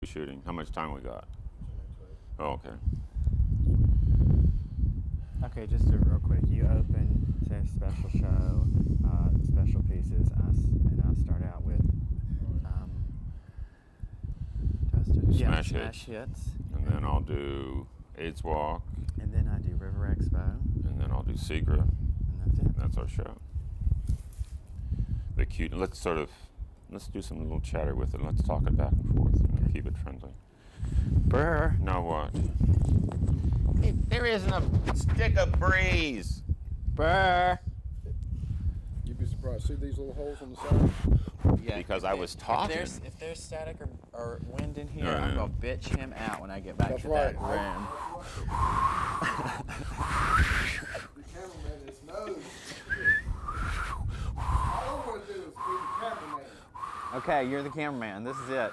shooting? How much time we got? Oh, okay. Okay, just real quick. You open, say special show, special pieces, and I'll start out with Smash hits. And then I'll do AIDS Walk. And then I do River Expo. And then I'll do Segra. And that's it. That's our show. The cute. Let's do some little chatter with it. Let's talk it back and forth. And keep it friendly. Brr. Now what? Hey, there isn't a stick of breeze. Brr. You'd be surprised. See these little holes on the side? Yeah, Because I was talking. If there's static or wind in here, No, no, I'm no. gonna bitch him out when I get back That's to right. that room. The cameraman is nose. All I want to do is be the cameraman. Okay, you're the cameraman. This is it.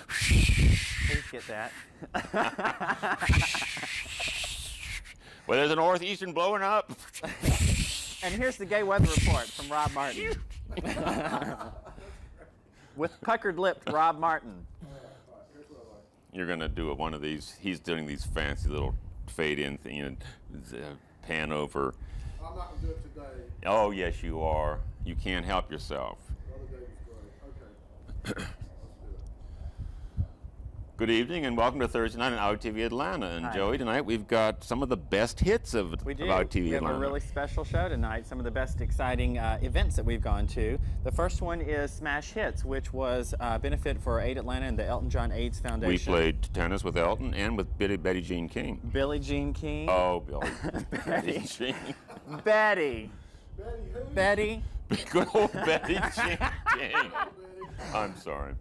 Please get that. Well, there's a northeastern blowing up. And here's the gay weather report from Rob Martin. With puckered lipped Rob Martin. You're gonna do one of these. He's doing these fancy little fade-in thing and pan over. I'm not going to do it today. Oh yes, you are. You can't help yourself. The other day was great. Okay. Let's do it. Good evening and welcome to Thursday Night on OutTV Atlanta. And Hi. Joey, tonight we've got some of the best hits of We do. OutTV We have Atlanta. a really special show tonight. Some of the best exciting events that we've gone to. The first one is Smash Hits, which was a benefit for Aid Atlanta and the Elton John AIDS Foundation. We played tennis with Elton and with Betty Jean King. Billie Jean King. Oh, Billy. Betty. Jean. Betty. Betty who? Betty. Good old Betty Jean King. I'm sorry.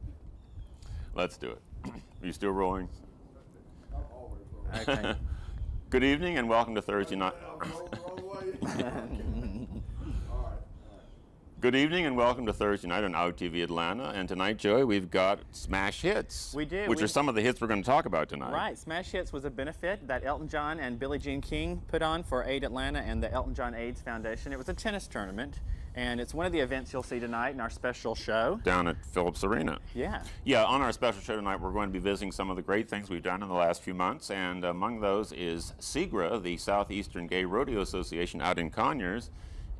Let's do it. Are you still rolling? I'm always wrong. Okay. Good evening and welcome to Thursday Night. Roll the wrong way. All right. Good evening and welcome to Thursday Night on OutTV Atlanta. And tonight, Joey, we've got Smash Hits. We do. Which We- are some of the hits we're going to talk about tonight. Right, Smash Hits was a benefit that Elton John and Billie Jean King put on for Aid Atlanta and the Elton John AIDS Foundation. It was a tennis tournament, and it's one of the events you'll see tonight in our special show. Down at Phillips Arena. Yeah. Yeah, on our special show tonight, we're going to be visiting some of the great things we've done in the last few months, and among those is Segra, the Southeastern Gay Rodeo Association out in Conyers,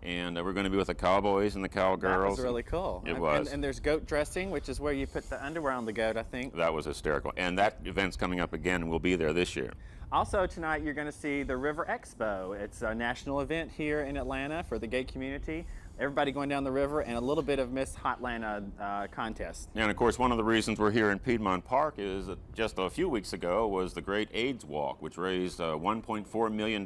and we're going to be with the Cowboys and the Cowgirls. That was really cool. It was. And there's goat dressing, which is where you put the underwear on the goat, I think. That was hysterical, and that event's coming up again, and we'll be there this year. Also tonight you're going to see the River Expo. It's a national event here in Atlanta for the gay community. Everybody going down the river and a little bit of Miss Hotlanta contest. And of course, one of the reasons we're here in Piedmont Park is that just a few weeks ago was the Great AIDS Walk, which raised $1.4 million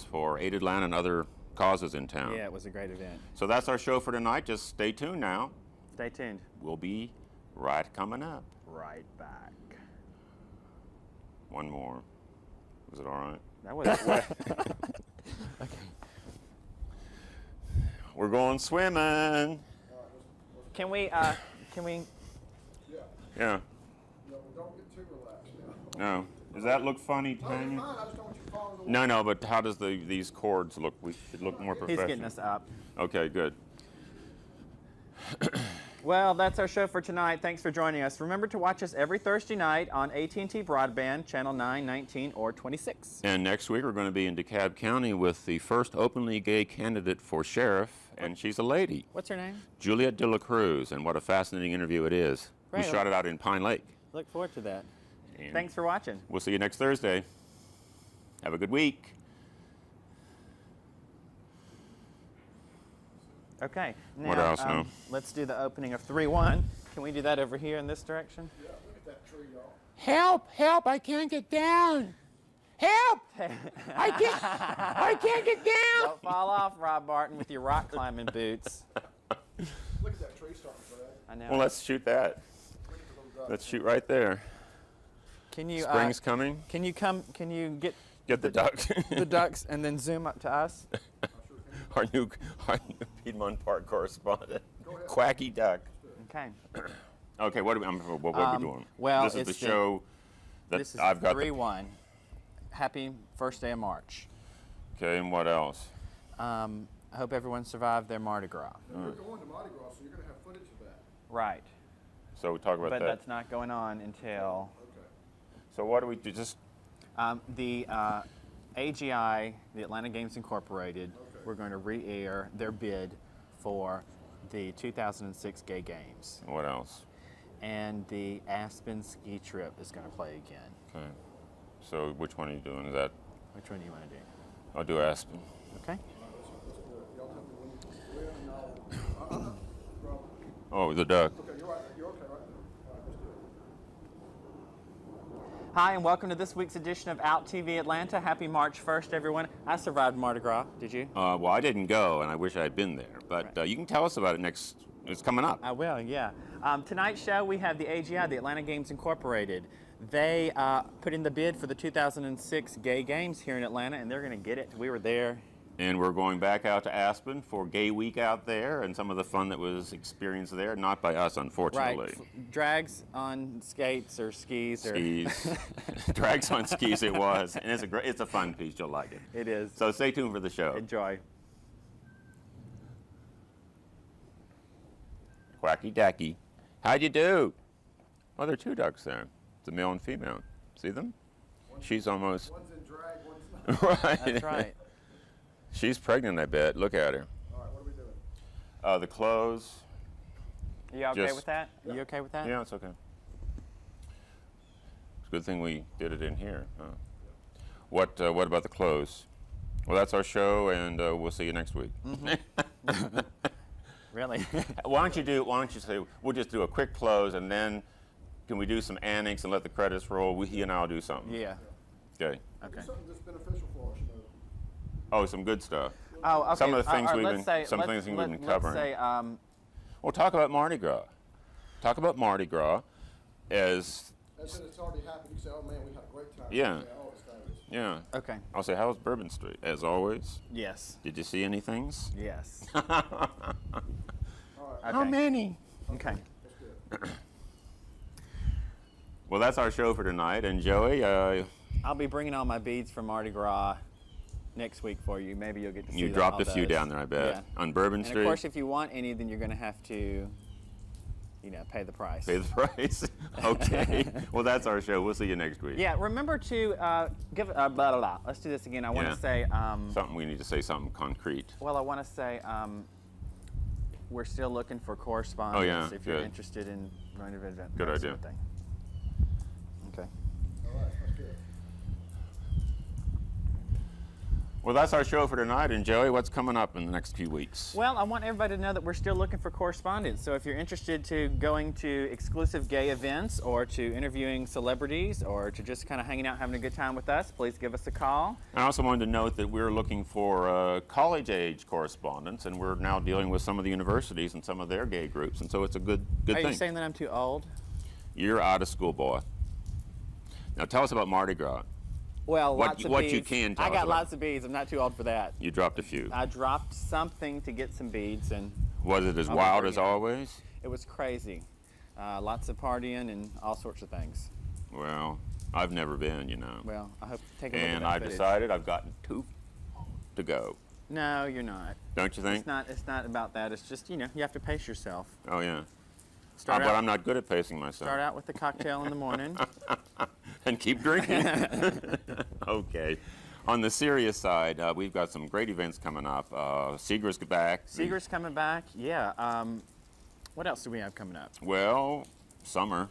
for Aid Atlanta and other causes in town. Yeah, it was a great event. So that's our show for tonight. Just stay tuned now. Stay tuned. We'll be right coming up. Right back. One more. Was it all right? That was okay. We're going swimming. Can we Yeah. Yeah. No, don't get too relaxed now. No. Does that look funny, No, you're Tanya? fine. I just don't want you falling away. No, but how does these cords look? We should look more He's professional. getting us up. Okay, good. Well, that's our show for tonight. Thanks for joining us. Remember to watch us every Thursday night on AT&T Broadband, Channel 9, 19, or 26. And next week we're going to be in DeKalb County with the first openly gay candidate for sheriff, and she's a lady, What's her name? Juliet De La Cruz, and what a fascinating interview it is. Right. We shot it out in Pine Lake. Look forward to that. And Thanks for watching. We'll see you next Thursday. Have a good week. Okay. Now, What else now? Let's do the opening of 3-1. Can we do that over here in this direction? Yeah, look at that tree, y'all. Help, I can't get down. Help, I can't get down. Don't fall off, Rob Martin, with your rock climbing boots. Look at that tree starting to drag. I know. Well, let's shoot that. Look at the little drop. Let's shoot right there. Can you Spring's coming. Can you get Get the duck. the ducks and then zoom up to us? our new Piedmont Park correspondent, Quacky Duck. Okay. Okay, what are we doing? well, this is the it's the- show that This is I've got. 3-1. Happy first day of March. Okay, and what else? I hope everyone survived their Mardi Gras. You're going to Mardi Gras, so you're going to have footage of that. Right. So we talk about But that. that's not going on until Okay. So what do we do? Just the AGI, the Atlanta Games Incorporated, Okay. we're going to re-air their bid for the 2006 Gay Games. what else? And the Aspen ski trip is going to play again. Okay. So which one are you doing? Is that? Which one do you want to do? I'll do Aspen. Okay. Let's do it. Y'all tell me when you and I'll. Rob. Oh, the duck. Okay, you're right. You're okay right now. All right, let's do it. Hi, and welcome to this week's edition of Out TV Atlanta. Happy March 1st, everyone. I survived Mardi Gras. Did you? Well, I didn't go, and I wish I had been there. But Right. you can tell us about it next. It's coming up. I will, yeah. Tonight's show, we have the AGI, the Atlanta Games Incorporated. They put in the bid for the 2006 Gay Games here in Atlanta, and they're going to get it. We were there. And we're going back out to Aspen for Gay Week out there, and some of the fun that was experienced there. Not by us, unfortunately. Right. Drags on skates or skis. Or Skis, drags on skis. It was, and it's a fun piece. You'll like it. It is. So stay tuned for the show. Enjoy. Quacky Dacky. How'd you do? Oh, there are two ducks there. It's a male and female. See them? She's almost. One's in drag, one's not. Right. That's right. She's pregnant, I bet. Look at her. All right, what are we doing? The clothes. Are you okay Just- with that? Are you okay with that? Yeah, it's okay. It's a good thing we did it in here. Huh? What about the clothes? Well, that's our show, and we'll see you next week. Really? Why don't you say we'll just do a quick close, and then can we do some annex and let the credits roll? He and I'll do something. Yeah. Okay. Okay. Do something that's beneficial for us, you know. Oh, some good stuff. Oh, okay. Some of the things All right, we've let's been- say- some let's- things we've been let's covering. say, Well, talk about Mardi Gras. Talk about Mardi Gras as As soon as it's already happened, you say, oh man, we had a great time. Yeah. Oh, it's fabulous. yeah. okay. I'll say, how's Bourbon Street? As always. Yes. Did you see any things? Yes. All right, Okay. How many? Okay. let's do it. Well, that's our show for tonight. And Joey, I'll be bringing all my beads from Mardi Gras next week for you. Maybe you'll get to see you all dropped a few those. down there, I bet. Yeah. On Bourbon And Street. of course, if you want any, then you're going to have to, pay the price. Pay the price. Okay. Well, that's our show. We'll see you next week. Yeah, remember to give blah, blah, blah. Let's do this again. I want Yeah. to say, Something we need to say something concrete. well, I want to say we're still looking for correspondence Oh, yeah, if you're good. interested in going to event. Good that idea. sort of thing. Okay. All right, let's do it. Well, that's our show for tonight. And Joey, what's coming up in the next few weeks? Well, I want everybody to know that we're still looking for correspondence. So if you're interested to going to exclusive gay events or to interviewing celebrities or to just kind of hanging out having a good time with us, please give us a call. I also wanted to note that we're looking for college-age correspondence, and we're now dealing with some of the universities and some of their gay groups, and so it's a good Are thing. you saying that I'm too old? You're out of school, boy. Now tell us about Mardi Gras. Well, What- lots of what beads. you can tell I us got about. lots of beads. I'm not too old for that. You dropped a few. I dropped something to get some beads, and Was it as I'll be wild bringing as it. always? it was crazy. Lots of partying and all sorts of things. Well, I've never been, you know. Well, I hope to take a look at And that I've footage. decided I've gotten 2 to go. No, you're not. Don't you think? It's not about that. It's just, you have to pace yourself. Oh, yeah. Start But out, I'm not good at pacing myself. start out with the cocktail in the morning. And keep drinking. Okay. On the serious side, we've got some great events coming up. Seeger's back. Seeger's coming back. Yeah. What else do we have coming up? Well, summer.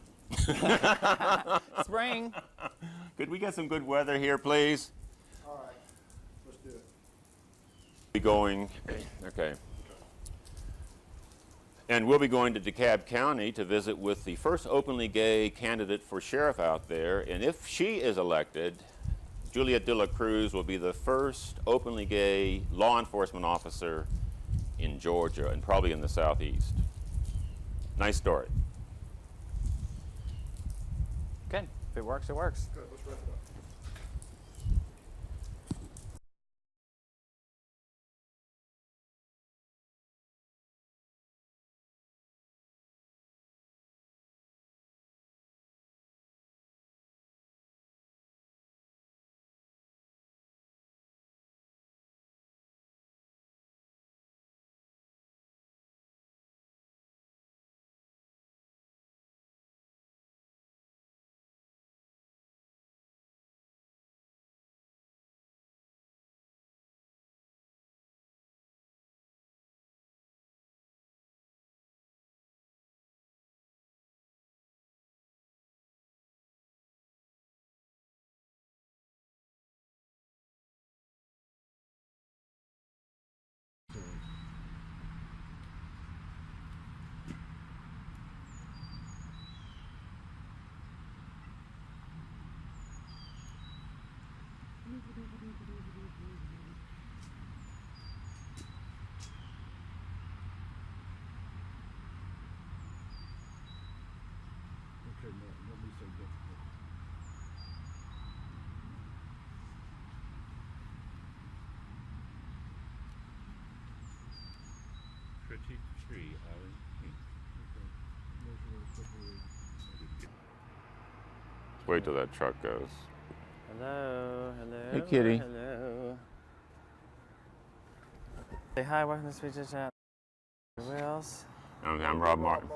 Spring. Could we get some good weather here, please? All right, let's do it. Be going, okay. And we'll be going to DeKalb County to visit with the first openly gay candidate for sheriff out there. And if she is elected, Juliet De La Cruz will be the first openly gay law enforcement officer in Georgia and probably in the Southeast. Nice story. Good. If it works, it works. Good, let's wrap it up. tree, Holly. Wait till that truck goes. Hello, hello. Hey, kitty. Hello. Say hi, welcome to Speech Chat. Wills. I'm Rob Martin.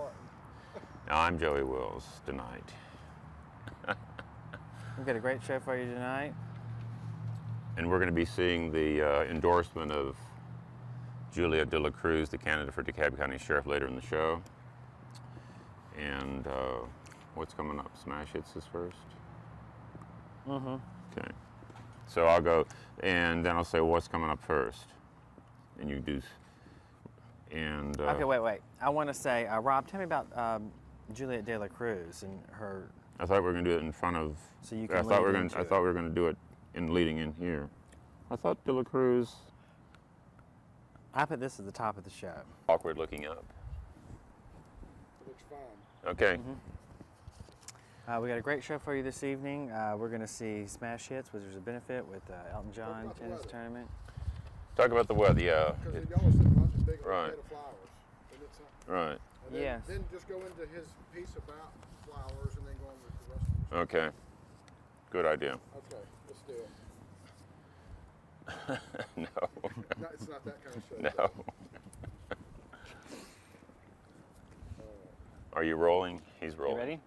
I'm Joey Wills tonight. We've got a great show for you tonight. And we're going to be seeing the endorsement of Juliet De La Cruz, the candidate for DeKalb County Sheriff, later in the show. And what's coming up? Smash Hits is first? Mm-hmm. Okay. So I'll go, and then I'll say, well, what's coming up first? And you do, and... Okay, wait. I want to say, Rob, tell me about Juliet De La Cruz and her... I thought we were going to do it in front of... So you can I thought we into it. were going to do it in leading in here. I thought De La Cruz... I put this at the top of the show. Awkward looking up. It looks fine. Okay. We got a great show for you this evening. We're going to see Smash Hits, which is a benefit with Elton John about the tennis weather. tournament. Talk about the weather, yeah. Because y'all are sitting right this big Right. bed of flowers. And it's, Right. and then, Yes. Then just go into his piece about flowers and then go on with the rest of it. Okay. Good idea. Okay, let's do it. No. No, it's not that kind of show. No. Are you rolling? He's rolling. You ready?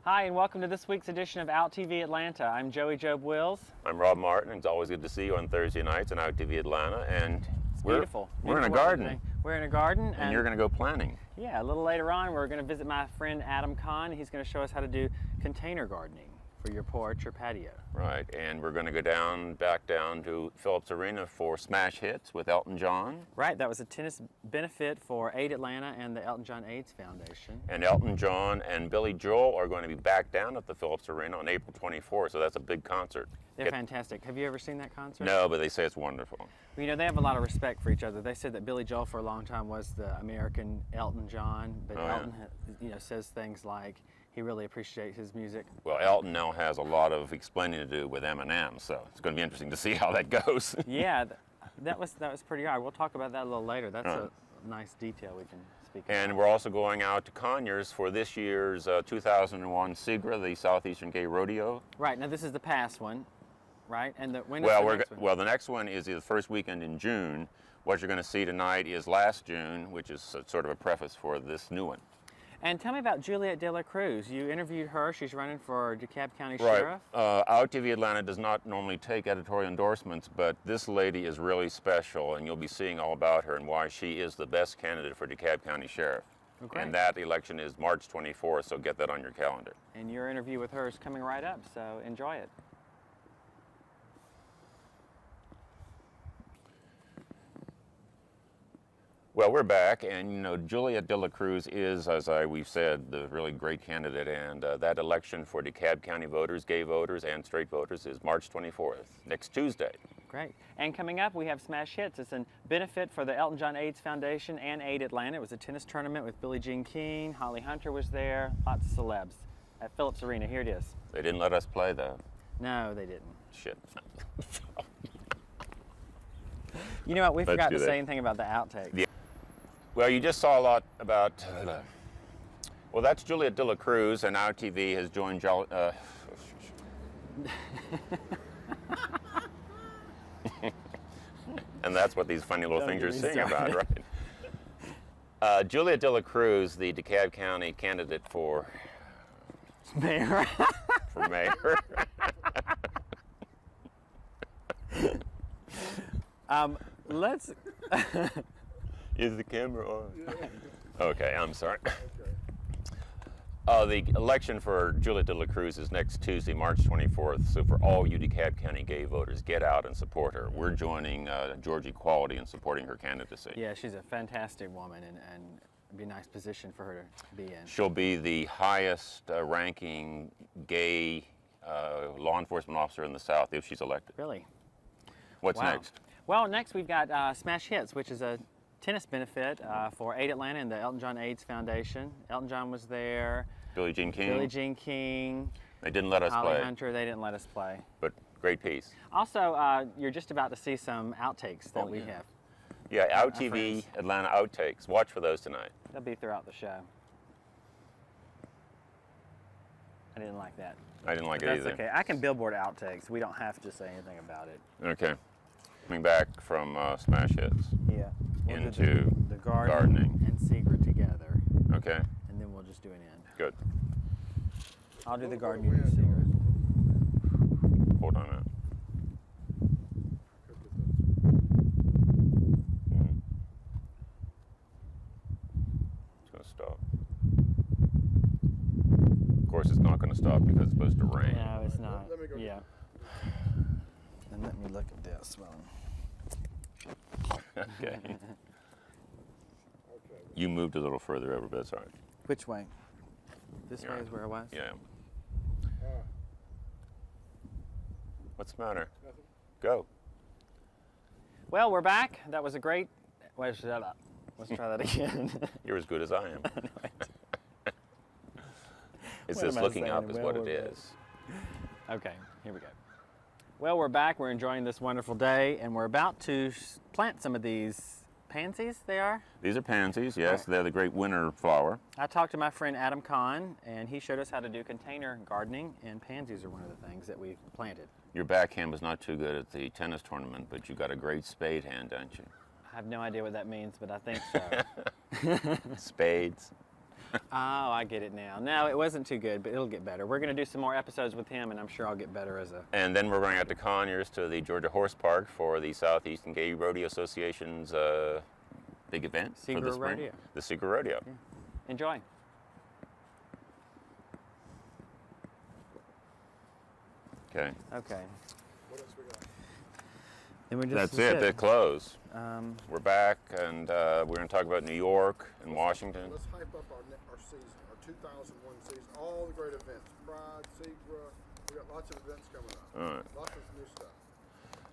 Hi, and welcome to this week's edition of Out TV Atlanta. I'm Joey Job Wills. I'm Rob Martin. It's always good to see you on Thursday nights on Out TV Atlanta. And we're Beautiful. We're in a Beautiful weather garden. today. We're in a garden. And you're going to go planting. Yeah, a little later on, we're going to visit my friend Adam Kahn. He's going to show us how to do container gardening for your porch or patio. Right. And we're going to go back down to Phillips Arena for Smash Hits with Elton John. Right, that was a tennis benefit for Aid Atlanta and the Elton John AIDS Foundation. And Elton John and Billy Joel are going to be back down at the Phillips Arena on April 24th, so that's a big concert. They're fantastic. Have you ever seen that concert? No, but they say it's wonderful. Well, you know, they have a lot of respect for each other. They said that Billy Joel for a long time was the American Elton John, but Oh, yeah. Elton, says things like he really appreciates his music. Well, Elton now has a lot of explaining to do with Eminem, so it's going to be interesting to see how that goes. Yeah, that was pretty odd. We'll talk about that a little later. That's Right. a nice detail we can speak And about. we're also going out to Conyers for this year's 2001 SIGRA, the Southeastern Gay Rodeo. Right, now this is the past one, right? And when is Well, the next one? the next one is the first weekend in June. What you're going to see tonight is last June, which is sort of a preface for this new one. And tell me about Juliet De La Cruz. You interviewed her. She's running for DeKalb County Right. Sheriff. Out TV Atlanta does not normally take editorial endorsements, but this lady is really special, and you'll be seeing all about her and why she is the best candidate for DeKalb County Sheriff. Oh, great. And that election is March 24th, so get that on your calendar. And your interview with her is coming right up, so enjoy it. Well, we're back, and you know, Juliet De La Cruz is, as we've said, the really great candidate, and that election for DeKalb County voters, gay voters, and straight voters is March 24th, next Tuesday. Great. And coming up, we have Smash Hits. It's a benefit for the Elton John AIDS Foundation and Aid Atlanta. It was a tennis tournament with Billie Jean King. Holly Hunter was there. Lots of celebs at Phillips Arena. Here it is. They didn't let us play, though. No, they didn't. Shit. You know what? We Let's forgot do to that. say anything about the outtakes. Yeah. Well, you just saw a lot about, well, that's Juliet De La Cruz, and Now TV has joined and that's what these funny little Don't things you're get me seeing about, started. right? Juliet De La Cruz, the DeKalb County candidate for Mayor. mayor. Let's. Is the camera on? Okay, I'm sorry. Okay. The election for Juliet De La Cruz is next Tuesday, March 24th. So for all you DeKalb County gay voters, get out and support her. We're joining George Equality in supporting her candidacy. Yeah, she's a fantastic woman, and it'd be a nice position for her to be in. She'll be the highest ranking gay law enforcement officer in the South if she's elected. Really? What's Wow. next? Well, next we've got Smash Hits, which is a tennis benefit for Aid Atlanta and the Elton John AIDS Foundation. Elton John was there. Billie Jean King. Billie Jean King. They didn't let us Holly play, Hunter. They didn't let us play. but great piece. Also, you're just about to see some outtakes that Oh, we yeah. have. Yeah, our Out TV friends. Atlanta outtakes. Watch for those tonight. They'll be throughout the show. I didn't like that. I didn't like it That's either. okay. I can billboard outtakes. We don't have to say anything about it. Okay. Coming back from Smash Hits Yeah. We'll do into the garden gardening. and secret together, Okay, and then we'll just do an end. good. I'll do the Look garden, for you do wind, secret. Hold on a minute. It's going to stop. Of course, it's not going to stop because it's supposed to rain. No, it's not. Let me go. Yeah. And let me look at this one. Okay. Okay. You moved a little further over, but that's all right. Which way? This Yeah. way is where I was? Yeah. Ah, What's the matter? nothing. Go. Well, we're back. That was a great. Wait, shut up. Let's try that again. You're as good as I am. It's What just am I looking saying? up is Well, what it we're back. is. Okay, here we go. Well, we're back. We're enjoying this wonderful day, and we're about to plant some of these pansies. They are. These are pansies, yes. Right. They're the great winter flower. I talked to my friend Adam Kahn, and he showed us how to do container gardening, and pansies are one of the things that we planted. Your backhand was not too good at the tennis tournament, but you got a great spade hand, don't you? I have no idea what that means, but I think so. Spades. Oh, I get it now. No, it wasn't too good, but it'll get better. We're going to do some more episodes with him, and I'm sure I'll get better as a... And then we're going out to Conyers to the Georgia Horse Park for the Southeastern Gay Rodeo Association's big event for Seagull the spring. Rodeo. The Seagull Rodeo. Yeah. Enjoy. Okay. Okay. What else we got? Then we just That's it. The close. Um, We're back, and we're going to talk about New York and Washington. Let's hype up our season, our 2001 season, all the great events. Pride, Segra, we got lots of events coming up. All right. Lots of new stuff.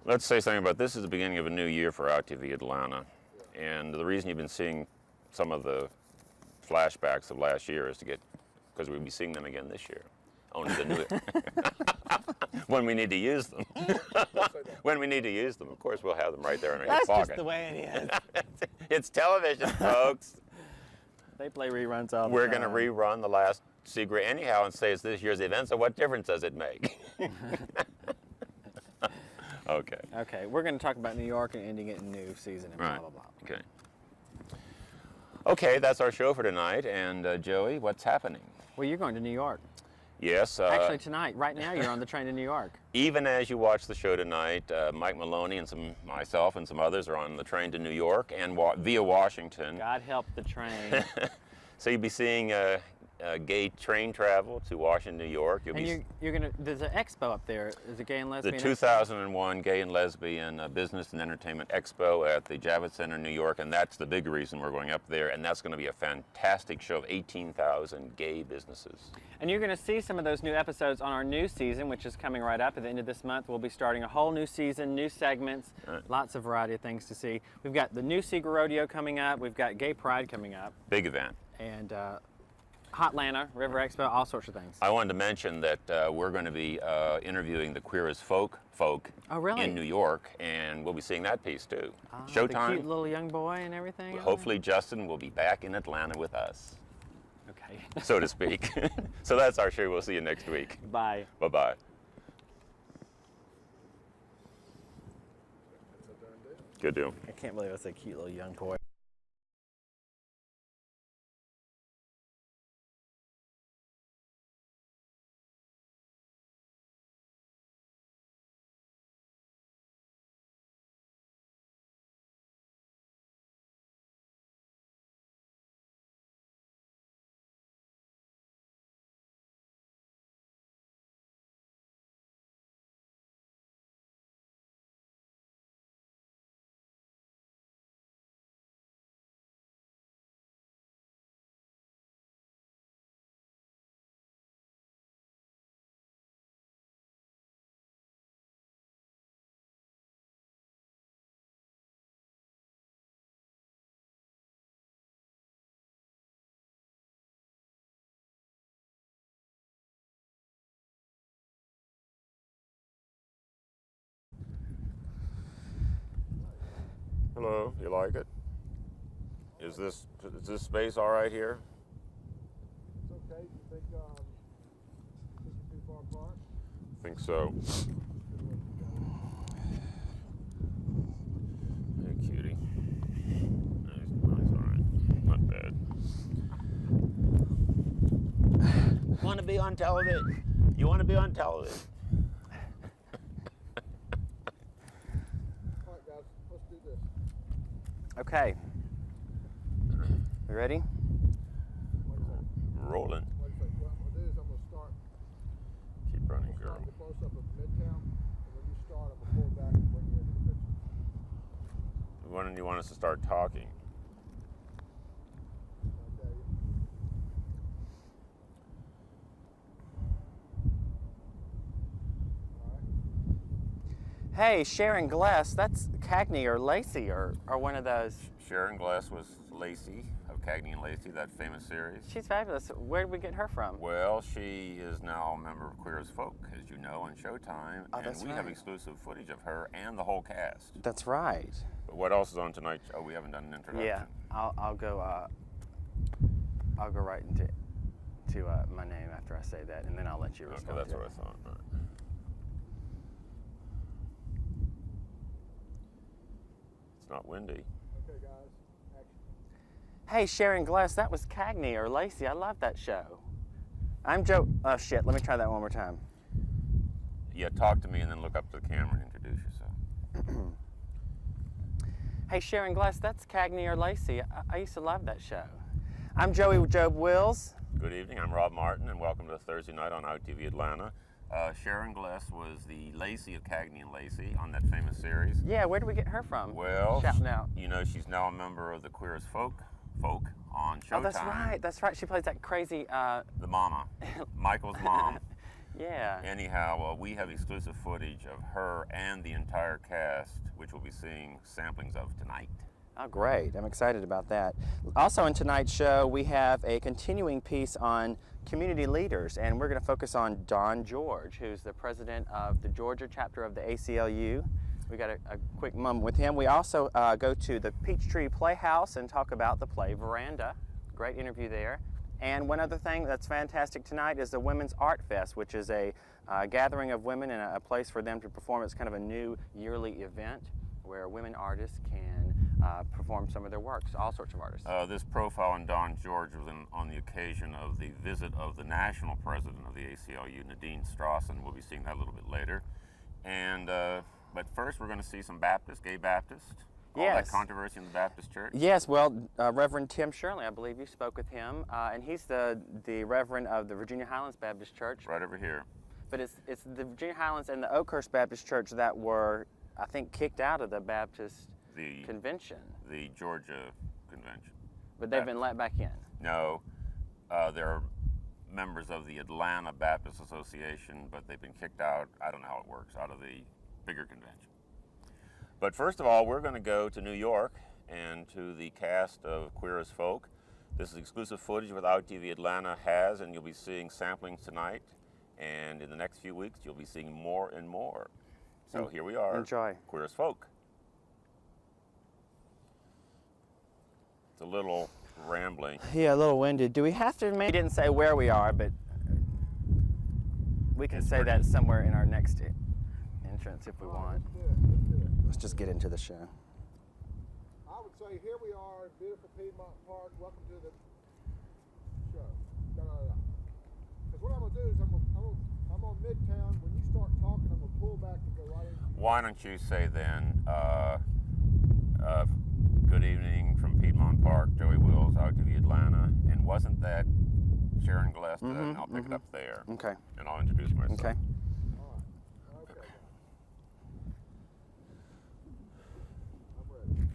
Let's say something about this is the beginning of a new year for Out TV Atlanta. And the reason you've been seeing some of the flashbacks of last year is to get, because we'll be seeing them again this year. Only the new, when we need to use them. When we need to use them, of course, we'll have them right there in our that's pocket. just the way it is. It's television, folks. They play reruns all the We're time. going to rerun the last Seagra anyhow and say it's this year's event, so what difference does it make? Okay. Okay, we're going to talk about New York and ending it in new season and Right. blah, blah, blah. Okay. Okay, that's our show for tonight. And Joey, what's happening? Well, you're going to New York. Yes. Actually, tonight, right now, you're on the train to New York. Even as you watch the show tonight, Mike Maloney and myself and some others are on the train to New York and via Washington. God help the train. So you'll be seeing gay train travel to Washington, New York. You'll And you're going to, there's an expo up there. Is it Gay and the Lesbian? 2001 Gay and Lesbian Business and Entertainment Expo at the Javits Center, New York, and that's the big reason we're going up there. And that's going to be a fantastic show of 18,000 gay businesses. And you're going to see some of those new episodes on our new season, which is coming right up at the end of this month. We'll be starting a whole new season, new segments, Right. lots of variety of things to see. We've got the new Seagull Rodeo coming up. We've got Gay Pride coming up. Big event. And Hotlanta, River Expo, all sorts of things. I wanted to mention that we're going to be interviewing the Queer as Folk Oh, really? in New York, and we'll be seeing that piece too. The cute Showtime. little young boy and everything. Hopefully Justin will be back in Atlanta with us, Okay. so to speak. So that's our show. We'll see you next week. Bye. Bye-bye. That's a done deal. Good deal. I can't believe it's a cute little young boy. Hello, you like it? Is this space all right here? It's okay. You think you're too far apart? I think so. Hey, cutie. Nice, all right. Not bad. Want to be on television? You want to be on television? All right, guys, let's do this. Okay. You ready? Wait a second. Rolling. Wait a second. What I'm going to do is I'm going to start Keep running, girl. the close-up of Midtown, and when you start, I'm going to pull back and bring you into the picture. When do you want us to start talking? I'll tell you. All right. Hey, Sharon Glass, that's Cagney or Lacey or one of those. Sharon Glass was Lacey of Cagney and Lacey, that famous series. She's fabulous. Where did we get her from? Well, she is now a member of Queer as Folk, as you know, on Showtime. Oh, and that's we have right. exclusive footage of her and the whole cast. That's right. But what else is on tonight? Oh, we haven't done an introduction. Yeah, I'll go right into my name after I say that, and then I'll let you Okay, respond. that's to what it. I thought. All right. It's not windy. Okay, guys, action. Hey, Sharon Glass, that was Cagney or Lacey. I love that show. I'm Joe. Oh shit! Let me try that one more time. Yeah, talk to me and then look up to the camera and introduce yourself. Hey, Sharon Glass, that's Cagney or Lacey. I used to love that show. I'm Joey Job Wills. Good evening, I'm Rob Martin, and welcome to Thursday night on ITV Atlanta. Sharon Glass was the Lacey of Cagney and Lacey on that famous series. Yeah, where did we get her from? Well, Shouting out. you know, she's now a member of the Queer as Folk on Showtime. Oh, that's right. That's right. She plays that crazy. The mama, Michael's mom. Yeah. Anyhow, we have exclusive footage of her and the entire cast, which we'll be seeing samplings of tonight. Oh, great. I'm excited about that. Also in tonight's show, we have a continuing piece on community leaders, and we're going to focus on Don George, who's the president of the Georgia chapter of the ACLU. We got a quick moment with him. We also go to the Peachtree Playhouse and talk about the play Veranda. Great interview there. And one other thing that's fantastic tonight is the Women's Art Fest, which is a gathering of women and a place for them to perform. It's kind of a new yearly event where women artists can perform some of their works, all sorts of artists. This profile on Don George was on the occasion of the visit of the national president of the ACLU, Nadine Strawson. We'll be seeing that a little bit later. And but first, we're going to see some Baptists, gay Baptists. All Yes. that controversy in the Baptist church. Yes, well, Reverend Tim Shirley, I believe you spoke with him, and he's the Reverend of the Virginia Highlands Baptist Church. Right over here. But it's the Virginia Highlands and the Oakhurst Baptist Church that were, I think, kicked out of the Baptist convention. The Georgia convention. But they've been let back in. No, they're members of the Atlanta Baptist Association, but they've been kicked out. I don't know how it works, out of the bigger convention. But first of all, we're going to go to New York and to the cast of Queer as Folk. This is exclusive footage without TV Atlanta has, and you'll be seeing samplings tonight. And in the next few weeks, you'll be seeing more and more. So here we are. Enjoy. Queer as Folk. It's a little rambling. Yeah, a little winded. Do we have to? Maybe didn't say where we are, but we can say that somewhere in our next entrance if we want. Let's do it. Let's do it. Let's just get into the show. I would say here we are in beautiful Piedmont Park. Welcome to the show. Because what I'm going to do is I'm on Midtown. When you start talking, I'm going to pull back and go right into you. Why don't you say then, good evening from Piedmont Park, Joey Wills, out to the Atlanta. And wasn't that Sharon Glass? And I'll pick it up there. Okay. And I'll introduce myself. Okay. All right. Okay. I'm ready.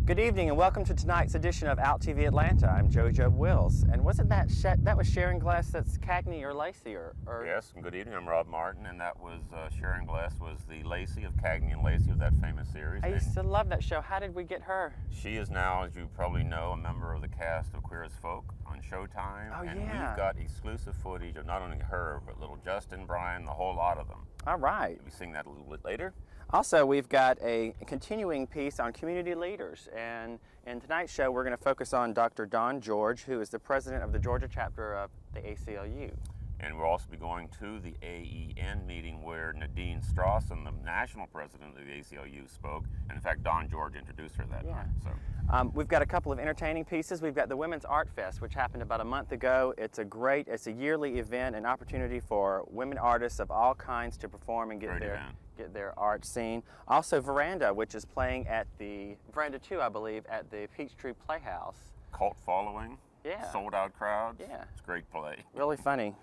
Good evening and welcome to tonight's edition of Out TV Atlanta. I'm Joey Job Wills. And wasn't that that was Sharon Glass, that's Cagney or Lacey or Yes, and good evening. I'm Rob Martin, and that was Sharon Glass was the Lacey of Cagney and Lacey of that famous series. I used And to love that show. How did we get her? she is now, as you probably know, a member of the cast of Queer as Folk on Showtime. Oh, and yeah. we've got exclusive footage of not only her, but little Justin, Brian, the whole lot of them. All right. We'll be seeing that a little bit later. Also, we've got a continuing piece on community leaders, and in tonight's show we're going to focus on Dr. Don George, who is the president of the Georgia chapter of the ACLU. And we'll also be going to the AEN meeting where Nadine Strawson, the national president of the ACLU, spoke. And in fact, Don George introduced her that night. So. We've got a couple of entertaining pieces. We've got the Women's Art Fest, which happened about a month ago. It's a yearly event, an opportunity for women artists of all kinds to perform and get their art seen. Also Veranda, which is playing at the, Veranda 2, I believe, at the Peachtree Playhouse. Cult following. Yeah. Sold out crowds. Yeah. It's a great play. Really funny.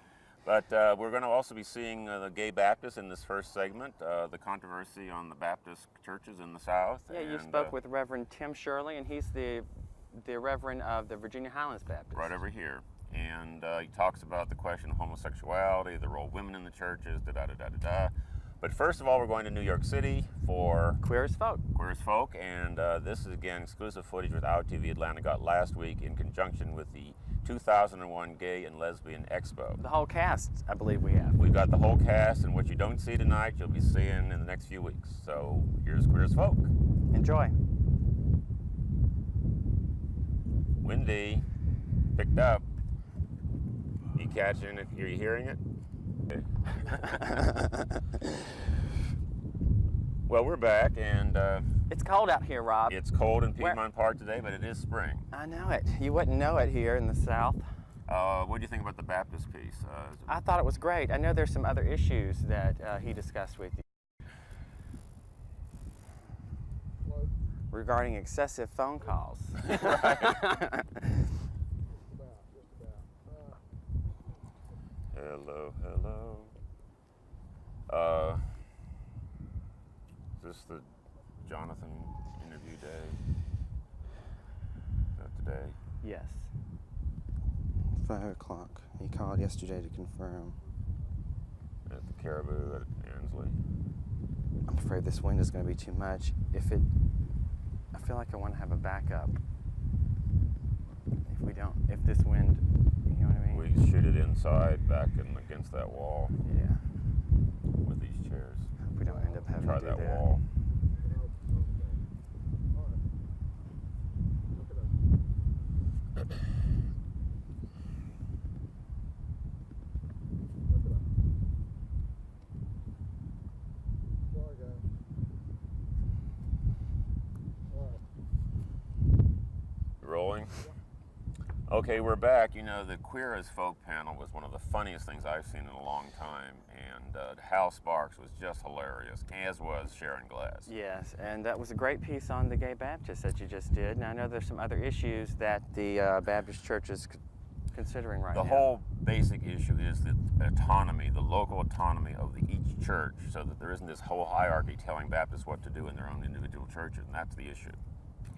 But we're going to also be seeing the Gay Baptists in this first segment, the controversy on the Baptist churches in the South. Yeah, you spoke with Reverend Tim Shirley, and he's the Reverend of the Virginia Highlands Baptist. Right over here. And he talks about the question of homosexuality, the role of women in the churches, da-da-da-da-da-da. But first of all, we're going to New York City for Queer as Folk. Queer as Folk, and this is, again, exclusive footage with Out TV Atlanta got last week in conjunction with the 2001 Gay and Lesbian Expo. The whole cast, I believe we have. We've got the whole cast, and what you don't see tonight, you'll be seeing in the next few weeks. So here's Queer as Folk. Enjoy. Windy, picked up. You catching it? Are you hearing it? Well, we're back, and it's cold out here, Rob. it's cold in Piedmont Park today, but it is spring. I know it. You wouldn't know it here in the South. What do you think about the Baptist piece? I thought it was great. I know there's some other issues that he discussed with you regarding excessive phone calls. Hello, hello. Is this the Jonathan interview day? Is that today? Yes. 5 o'clock. He called yesterday to confirm. At the Caribou at Ansley. I'm afraid this wind is going to be too much. I feel like I want to have a backup. If this wind, you know what I mean? We shoot it inside, back and against that wall. Yeah. With these chairs. Hope we don't end up having Try to do that that. wall. Rolling. Okay, we're back. You know, the Queer as Folk panel was one of the funniest things I've seen in a long time, and Hal Sparks was just hilarious, as was Sharon Glass. Yes, and that was a great piece on the Gay Baptists that you just did. Now I know there's some other issues that the Baptist Church is considering right now. The whole basic issue is the autonomy, the local autonomy of each church, so that there isn't this whole hierarchy telling Baptists what to do in their own individual churches, and that's the issue.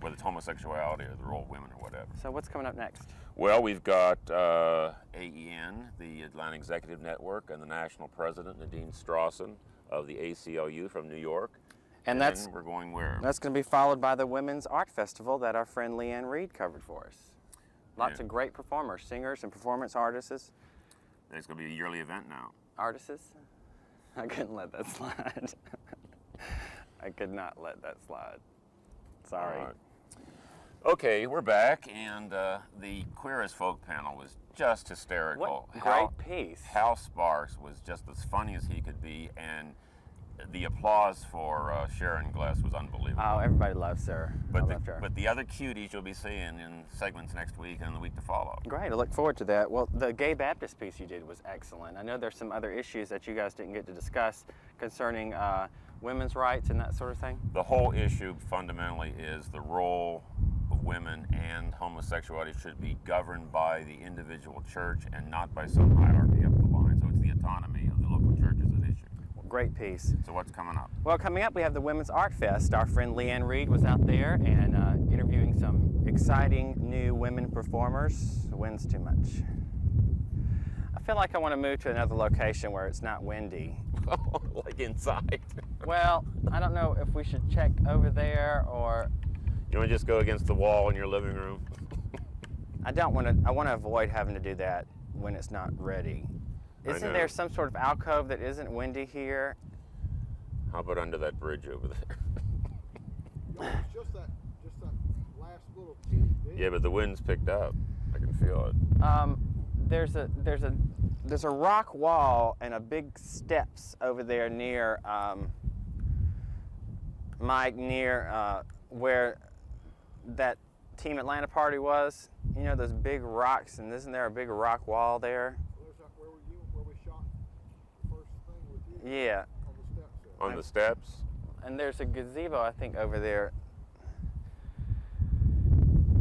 Whether it's homosexuality or the role of women or whatever. So what's coming up next? Well, we've got AEN, the Atlanta Executive Network, and the national president, Nadine Strawson, of the ACLU from New York. And then we're going where? That's going to be followed by the Women's Art Festival that our friend Leanne Reed covered for us. Lots of great performers, singers and performance artists. It's going to be a yearly event now. Artists? I couldn't let that slide. I could not let that slide. Sorry. Okay, we're back, and the Queer as Folk panel was just hysterical. What great piece. Hal Sparks was just as funny as he could be, and the applause for Sharon Glass was unbelievable. Oh, everybody loves her. But the other cuties you'll be seeing in segments next week and the week to follow. Great, I look forward to that. Well, the Gay Baptist piece you did was excellent. I know there's some other issues that you guys didn't get to discuss concerning women's rights and that sort of thing. The whole issue fundamentally is the role of women and homosexuality should be governed by the individual church and not by some hierarchy up the line. So it's the autonomy of the local churches at issue. Great piece. So what's coming up? Well, coming up we have the Women's Art Fest. Our friend Leanne Reed was out there and interviewing some exciting new women performers. The wind's too much. I feel like I want to move to another location where it's not windy. Like inside? Well, I don't know if we should check over there or... You want to just go against the wall in your living room? I want to avoid having to do that when it's not ready. Isn't there some sort of alcove that isn't windy here? How about under that bridge over there? Yo, it's just that last little teeny bit. Yeah, but the wind's picked up. I can feel it. There's a rock wall and a big steps over there near Mike, near where that Team Atlanta party was. You know those big rocks, and isn't there a big rock wall there? Where we shot the first thing with you? Yeah. On the steps there. On the steps? And there's a gazebo, I think, over there.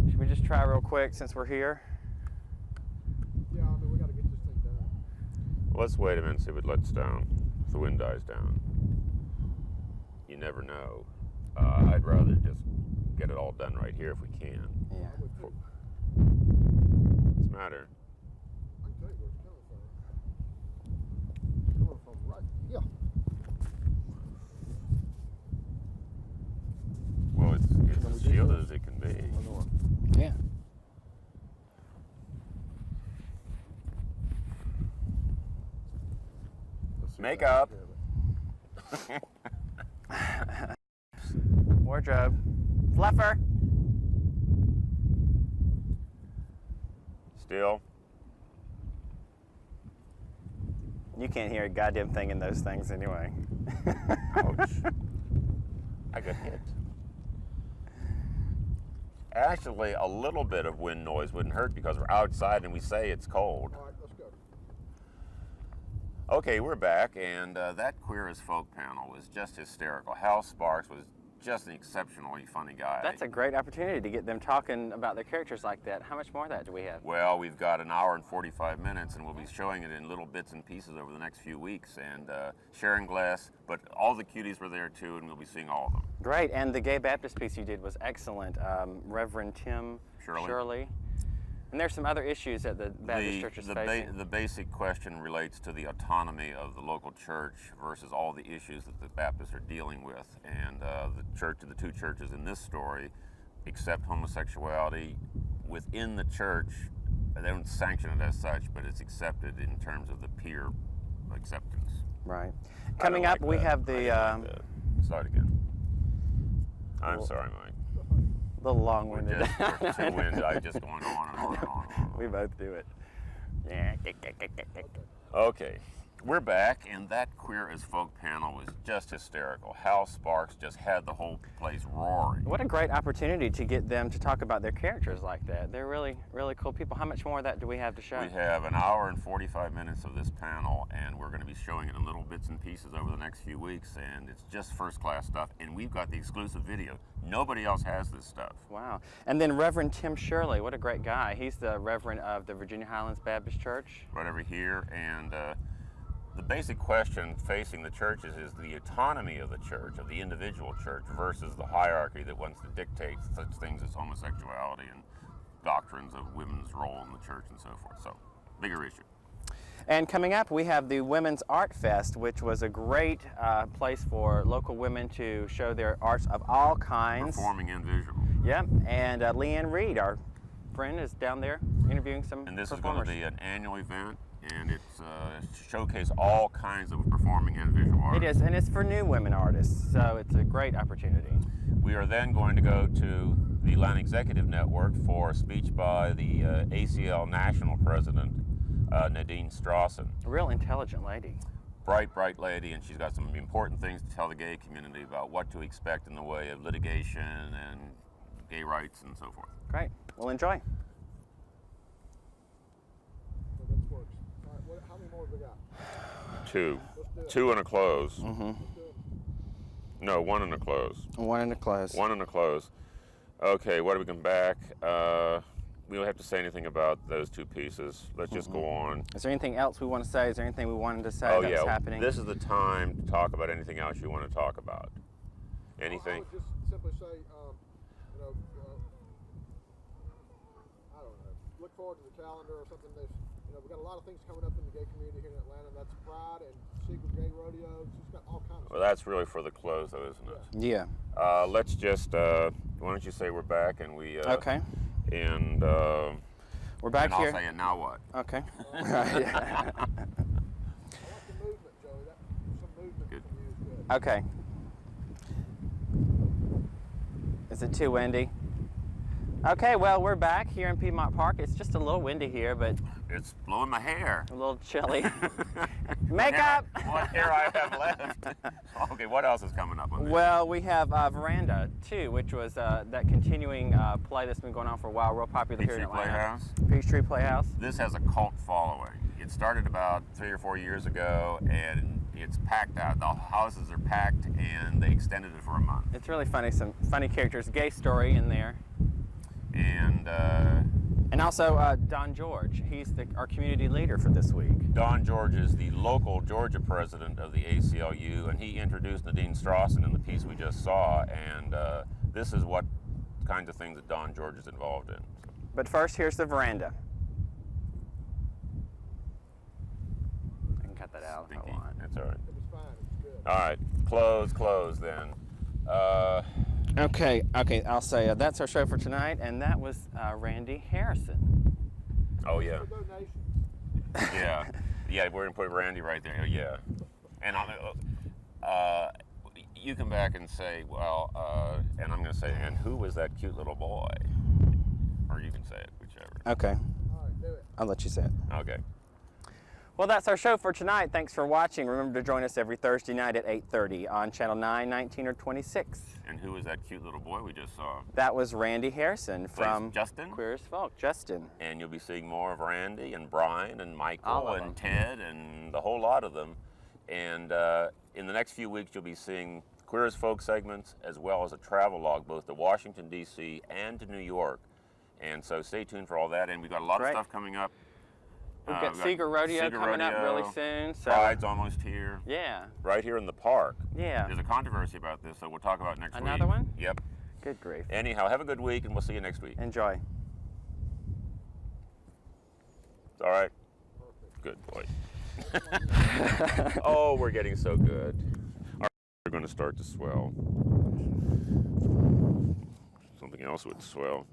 Should we just try real quick since we're here? Yeah, I mean, we got to get this thing done. Let's wait a minute and see if it lets down. If the wind dies down. You never know. I'd rather just get it all done right here if we can. Yeah. I would too. What's the matter? I can tell you where it's coming from. It's coming from right here. Well, it's as shielded as it can be. Yeah. Makeup. Wardrobe. Fluffer. Still. You can't hear a goddamn thing in those things anyway. Ouch. I got hit. Actually, a little bit of wind noise wouldn't hurt because we're outside and we say it's cold. All right, let's go. Okay, we're back, and that Queer as Folk panel was just hysterical. Hal Sparks was just an exceptionally funny guy. That's a great opportunity to get them talking about their characters like that. How much more of that do we have? Well, we've got an hour and 45 minutes, and we'll be showing it in little bits and pieces over the next few weeks. And Sharon Glass, but all the cuties were there too, and we'll be seeing all of them. Great, and the Gay Baptist piece you did was excellent. Reverend Tim Shirley. And there's some other issues that the Baptist church is facing. The basic question relates to the autonomy of the local church versus all the issues that the Baptists are dealing with. And the two churches in this story accept homosexuality within the church. They don't sanction it as such, but it's accepted in terms of the peer acceptance. Right. Coming up, we have the... Start again. I'm sorry, Mike. little long-winded. We're too winded. I just going on and on and on. And on. We both do it. Yeah. Okay, we're back, and that Queer as Folk panel was just hysterical. Hal Sparks just had the whole place roaring. What a great opportunity to get them to talk about their characters like that. They're really, really cool people. How much more of that do we have to show? We have an hour and 45 minutes of this panel, and we're going to be showing it in little bits and pieces over the next few weeks, and it's just first-class stuff, and we've got the exclusive video. Nobody else has this stuff. Wow. And then Reverend Tim Shirley, what a great guy. He's the Reverend of the Virginia Highlands Baptist Church. Right over here, and the basic question facing the churches is the autonomy of the church, of the individual church, versus the hierarchy that wants to dictate such things as homosexuality and doctrines of women's role in the church and so forth. So, bigger issue. And coming up, we have the Women's Art Fest, which was a great place for local women to show their arts of all kinds. Performing and visual. Yep, and Leanne Reed, our friend, is down there interviewing some And this performers. is going to be an annual event, and it's to showcase all kinds of performing and visual art. It is, and it's for new women artists, so it's a great opportunity. We are then going to go to the Atlanta Executive Network for a speech by the ACL National President, Nadine Strawson. A real intelligent lady. Bright, bright lady, and she's got some important things to tell the gay community about what to expect in the way of litigation and gay rights and so forth. Great. Well, enjoy. So this works. All right, how many more have we got? Two. Let's do it. Two and a close. Let's do it. No, one and a close. One in the close. One and a close. Okay, what do we come back? We don't have to say anything about those two pieces. Let's just go on. Is there anything else we want to say? Is there anything we wanted to say Oh that's yeah, happening? this is the time to talk about anything else you want to talk about. Anything? I would just simply say, you know, I don't know, look forward to the calendar or something. There's, you know, we've got a lot of things coming up in the gay community here in Atlanta. That's Pride and Secret Gay Rodeo. It's just got all kinds of Well, that's really for the close, though, isn't it? Yeah. Let's just. Why don't you say we're back and we? Okay. And We're back and I'll here. say it now. What? Okay. I like the movement, Joey. Some movement Good. from you is good. Okay. Is it too windy? Okay, well, we're back here in Piedmont Park. It's just a little windy here, but It's blowing my hair. a little chilly. Makeup! What hair I have left. Okay, what else is coming up on this? Well, we have Veranda, too, which was that continuing play that's been going on for a while, real popular here in Peachtree Atlanta. Playhouse. Peachtree Playhouse. This has a cult following. It started about 3 or 4 years ago, and it's packed out. The houses are packed, and they extended it for a month. It's really funny, some funny characters. Gay story in there. And also Don George. He's our community leader for this week. Don George is the local Georgia president of the ACLU, and he introduced Nadine Strawson in the piece we just saw, and this is what kinds of things that Don George is involved in. But first, here's the veranda. I can cut that out if I Stinky. want. That's all right. It was fine. It was good. All right, close then. Okay, I'll say that's our show for tonight, and that was Randy Harrison. Oh yeah, For donations. yeah, we're gonna put Randy right there. Yeah, and you come back and say, well, and I'm gonna say, and who was that cute little boy? Or you can say it, whichever. Okay, All right, do it. I'll let you say it. Okay. Well, that's our show for tonight. Thanks for watching. Remember to join us every Thursday night at 8:30 on Channel 9, 19, or 26. And who was that cute little boy we just saw? That was Randy Harrison from Justin? Queer as Folk. Justin. And you'll be seeing more of Randy and Brian and All Michael of and them. Ted and the whole lot of them. And in the next few weeks, you'll be seeing Queer as Folk segments as well as a travel log both to Washington, D.C. and to New York. And so stay tuned for all that. And we've got a lot Great. of stuff coming up. We've got Seeger Rodeo Seeger coming up Rodeo. really soon. So Pride's almost here. yeah, Right here in the park. yeah. There's a controversy about this, so we'll talk about it next week. Another one? Yep. Good grief. Anyhow, have a good week, and we'll see you next week. Enjoy. All right? Good boy. Oh, we're getting so good. All right, we're going to start to swell. Something else would swell.